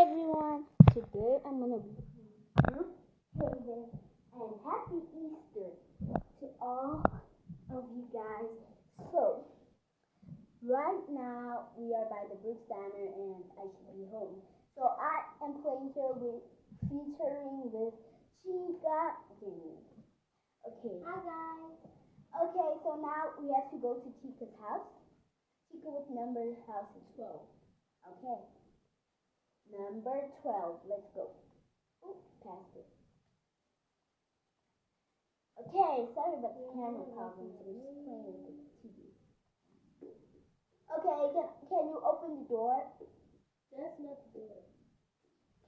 everyone, today I'm gonna be Brooke Haven and happy Easter to all of you guys. So, right now we are by the Brooks Diner and I should be home. So I am playing here with featuring with Chica Gaming. Okay. Hi guys. Okay, so now we have to go to Chica's house. Chica with number house is 12. Okay. Number 12. Let's go. Ooh, passed it. Okay, sorry about the camera problems. I'm just playing with the TV. Okay, can you open the door? That's not the door.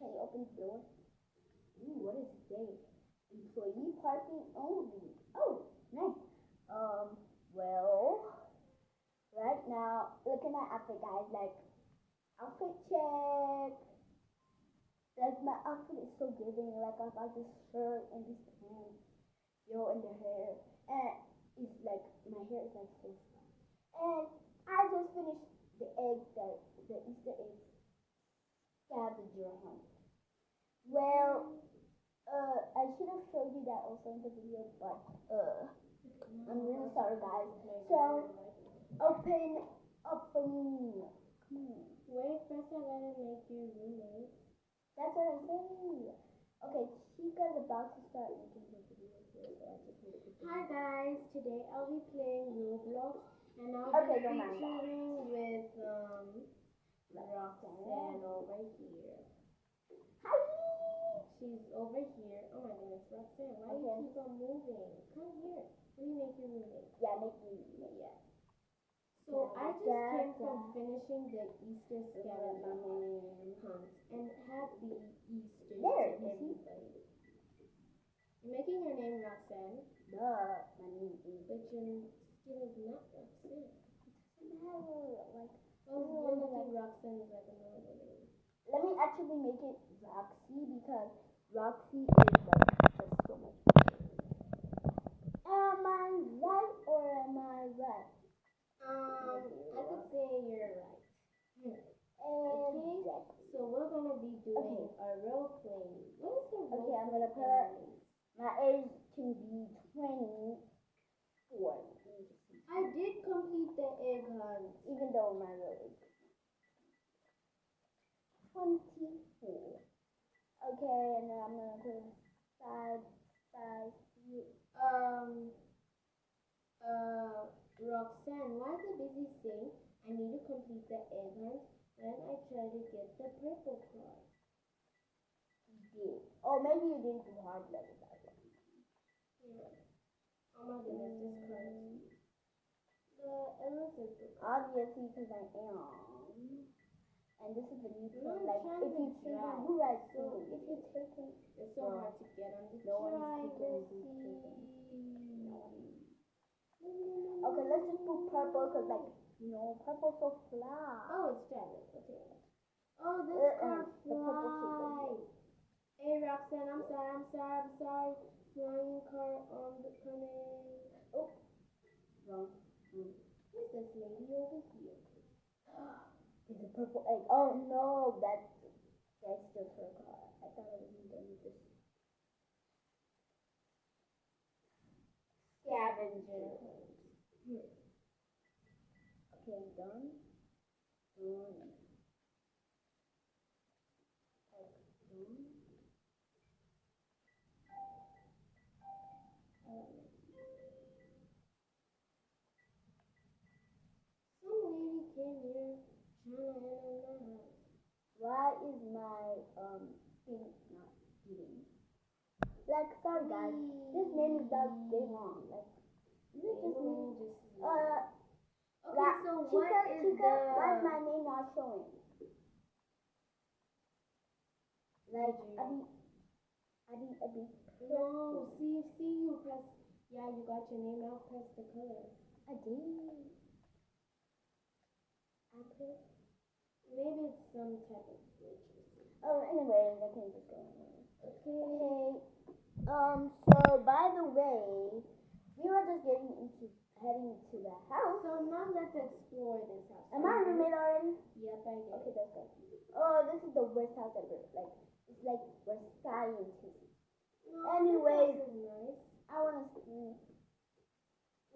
Can you open the door? Ooh, what does it say? Employee parking only. Oh, nice. Well, right now, look at my outfit, guys. Like, outfit check. Like, my outfit is so giving. Like, I got this shirt and this pants. Yo, and the hair. And it's like, my hair is like so flat. And I just finished the eggs the Easter eggs scavenger hunt. Well, I should have showed you that also in the video, but, I'm really sorry, guys. So, open up for me. Come on. Wait, first I gotta make your roommate. That's what I'm saying. Okay, Chica's about to start making her video here, so I just need to put Hi guys, today I'll be playing Roblox and I'll Okay, be don't mind that. featuring with Roxanne over here. Hi! She's over here. Oh my goodness, Roxanne, why do you keep on moving? Come here. Let me make your roommate. Yeah, make me. Yeah. So I just came from finishing the Easter scavenger hunt and happy Easter to everybody. You're making your name Roxanne. Duh, my name is. But your skin is not Roxanne. It doesn't matter. Like, Roxanne is like a normal name. let me actually make it Roxy because Roxy is like just so much better. Am I right or am I right? I could say you're right. Exactly. So we're gonna be doing a role play. What is the role Okay, I'm gonna put my age to be 24. I did complete the egg hunt, even though my real age is 24. Okay, and then I'm gonna put side. Roxanne, why the busy saying I need to complete the egg hunt when I try to get the purple card? You did. Oh, maybe you didn't do hard level that one. Yeah. Oh my goodness, this card is obviously, because I am. And this is the new thing. Like, if you take it, who writes so if you take it, it's so hard to get on the driver's seat. Okay, let's just put purple because, like, purple's so fly. Oh, it's Janet. Okay. Oh, this car flies. Hey, Roxanne, I'm sorry. Flying car on the coming. Oh, wrong. Who's this lady over here? It's a purple egg. Oh no, that's just her car. I thought I was done with this scavenger. Okay, I'm done. Why is my thing not eating? Like, sorry guys, this name is Doug Day Long. Like, is it just me? Okay, so what is Chica, why is my name not showing? Like, no, see, you press, yeah, you got your name out, press the color. I did. I pressed. Maybe it's some type of glitch. Oh, anyway, I can just go on. Okay. So by the way, we were just heading to the house. So now let's explore this house. Am I roommate already? Yep, I did. Okay, that's good. Oh, this is the worst house ever. Like, it's like we're scientists. No, Anyways, this house is nice. I wanna sleep.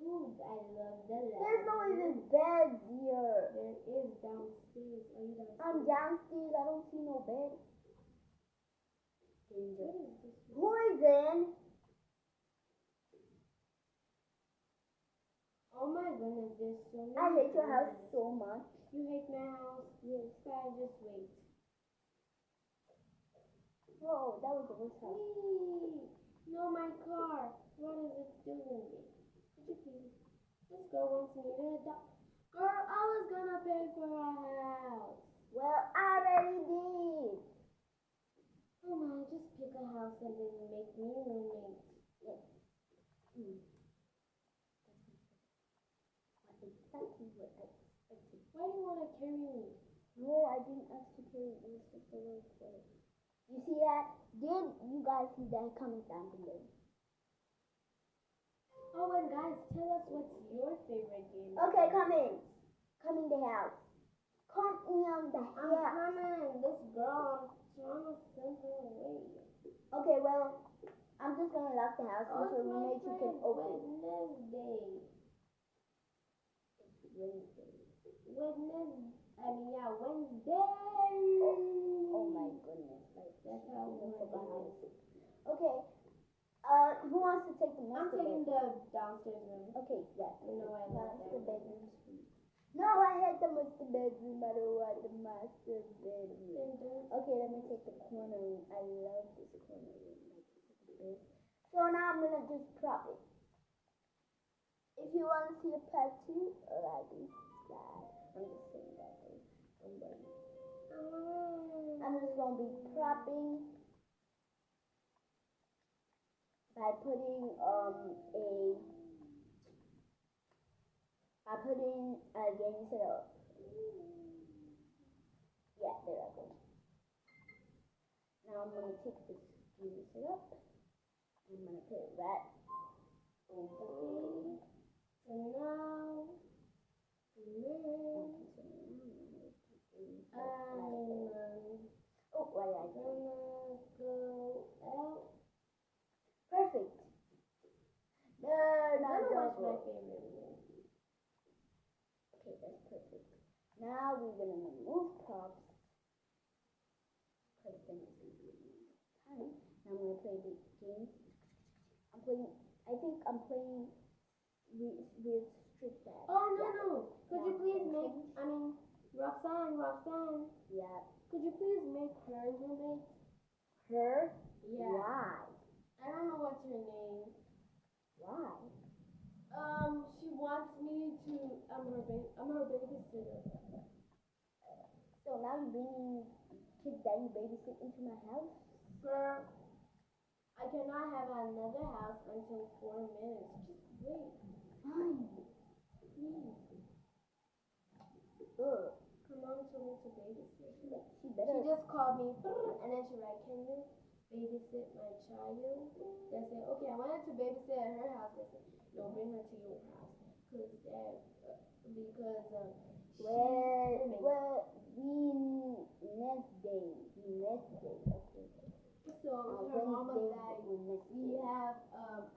Ooh, I love the light. There's no even beds here. There is downstairs. Are you downstairs? I'm downstairs. I don't see no bed. Danger. What is this? Poison. Oh my goodness, there's so many. I hate your house so much. You hate my house? Yes. Fine, just wait. Whoa, that was the worst house. Whee! No, my car. What is it doing? Could you please? This girl wants me to adopt. Girl, I was gonna pay for a house. Well, I already did. Oh my, just pick a house and then make me roommate. Yes. That's exactly what I expected. Why do you want to carry me? No, I didn't ask to carry. It was just a little play. You see that? Did you guys see that? Comment down below. Oh, and guys, tell us what's your favorite game. Okay, come in. Come in the house. Come in the house. I'm coming. This girl, I'm trying to send her away. Okay, well, I'm just gonna lock the house Oh, so it's my roommate you can friend open. Wednesday. It's Wednesday. Wednesday. Oh my goodness. Like, That's how we look look at at house. Okay. Who wants to take the I'm master taking bedroom? the downstairs room. Okay, yeah. You know I love Master that. bedroom too. No, I had the master bedroom. I don't want the master bedroom. Then don't. Okay, let me take the corner room. I love this corner room. Like, this is the best. So now I'm gonna just prop it. If you want to see a part 2, like and subscribe. I'm just saying that though. Don't worry. I'm just gonna be propping by putting a gaming setup. Yeah, there I go. Now I'm gonna take this gaming setup. I'm gonna put it right over. So now. Oh, why I Gonna go out. Perfect. No, not What's my double. favorite room? Okay, that's perfect. Now we're gonna remove props. Because then it's gonna be time. Now I'm gonna play the game. I think I'm playing with Street Dad. Oh no. Could you please make? Roxanne. Yeah. Could you please make her roommate? Her? Yeah. Why? I don't know what's her name. Why? She wants me to. I'm her babysitter. So now you're bringing kids that you babysit into my house? Girl, I cannot have another house until 4 minutes. Just wait. Fine. Please. Ugh. Her mom told me to babysit. She She better. just called me and then she's like, can you babysit my child? I said, okay, I wanted to babysit at her house. I said, no, bring her to your house. Well, next day. Okay. So her mom was like,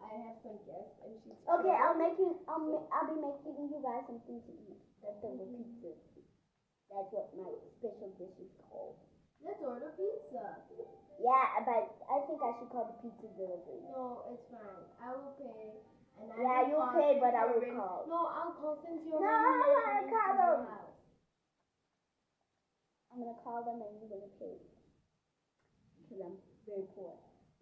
I have some guests and she's. Okay, I'll be making you guys something to eat. Leftover pizza. That's what my special dish is called. Let's order pizza. Yeah, but I think I should call the pizza delivery. No, it's fine. I will pay. And you'll pay, but I will call. No, I'll call since you're No, I'm gonna call them. House. I'm gonna call them and you're gonna pay. Because I'm very poor.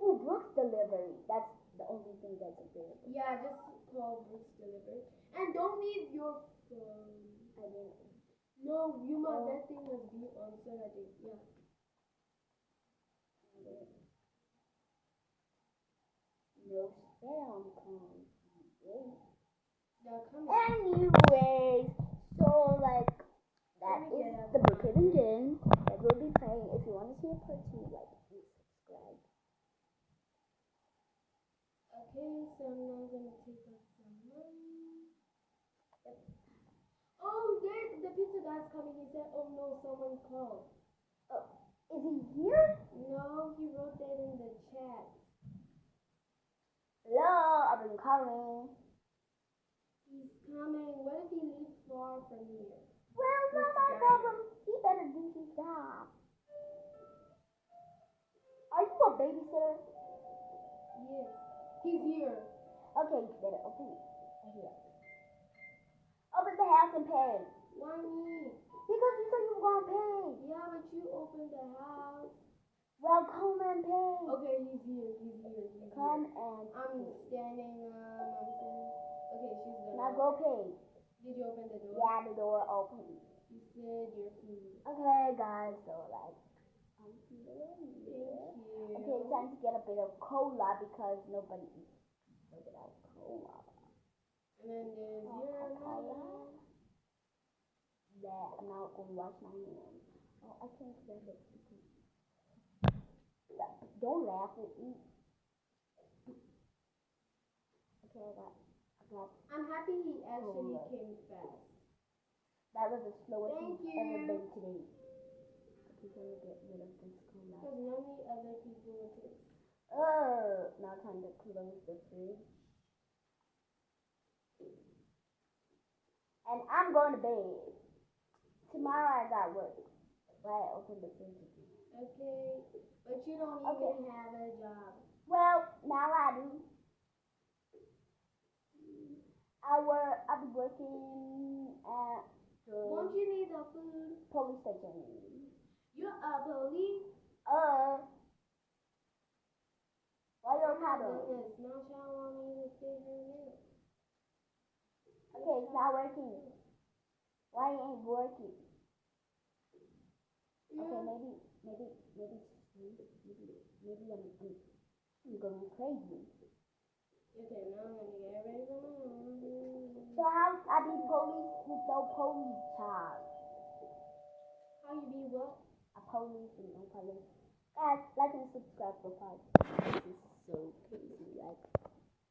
Ooh, Brooks Delivery. That's the only thing that's available. Yeah, just call Brooks Delivery. And don't leave your phone. I didn't. No, that thing was due on Saturday. Yeah. No spam calls. They're coming. Anyways, so like that is the Brookhaven game that we'll be playing. If you want to see a part 2, like and subscribe. Okay, so I'm now gonna take off some money. Yep. Oh, the pizza guy's coming. He said, oh no, someone called. Oh. he here? No, he wrote that in the chat. Hello, I've been calling. He's coming. What if he lives far from here? Well, not my problem. He better do his job. Are you a babysitter? Yes. He's here. Okay, you better open it. Right here. Open the house and pay. Why me? Because you said you were going to pay. Yeah, but you opened the house. Well, come and pay. Okay, he's here. He's here. He's Come here. and I'm standing. I'm standing. Okay, she's done. now go pay. Did you open the door? Yeah, the door open. You said your food. Okay, guys, so like, Thank you. okay, it's time to get a bit of cola because nobody eats a bit of cola. And then there's your cola. That I'm not gonna wash my hands. Oh, I can't grab it. Don't laugh at me. Okay, I got. I'm happy he actually cola. came fast. That was the slowest Thank he's you. ever been today. Okay, gonna get rid of this cola. Because normally other people would take. Now time to close the fridge. And I'm going to bed. Tomorrow I got work. Why I opened the fridge again. Okay, but you don't even have a job. Well, now I do. I'll be working at the Won't you need the food? police station. You're a police? Why your Oh my paddle? goodness, now y'all want me to stay her milk. Okay, it's not working. Why it ain't working? Yeah. Okay, maybe I'm going crazy. Okay, now I'm gonna get ready for my own. So how I be police with no police job? How you be what? A police and no police. Guys, like and subscribe for 5. This is so crazy. Like.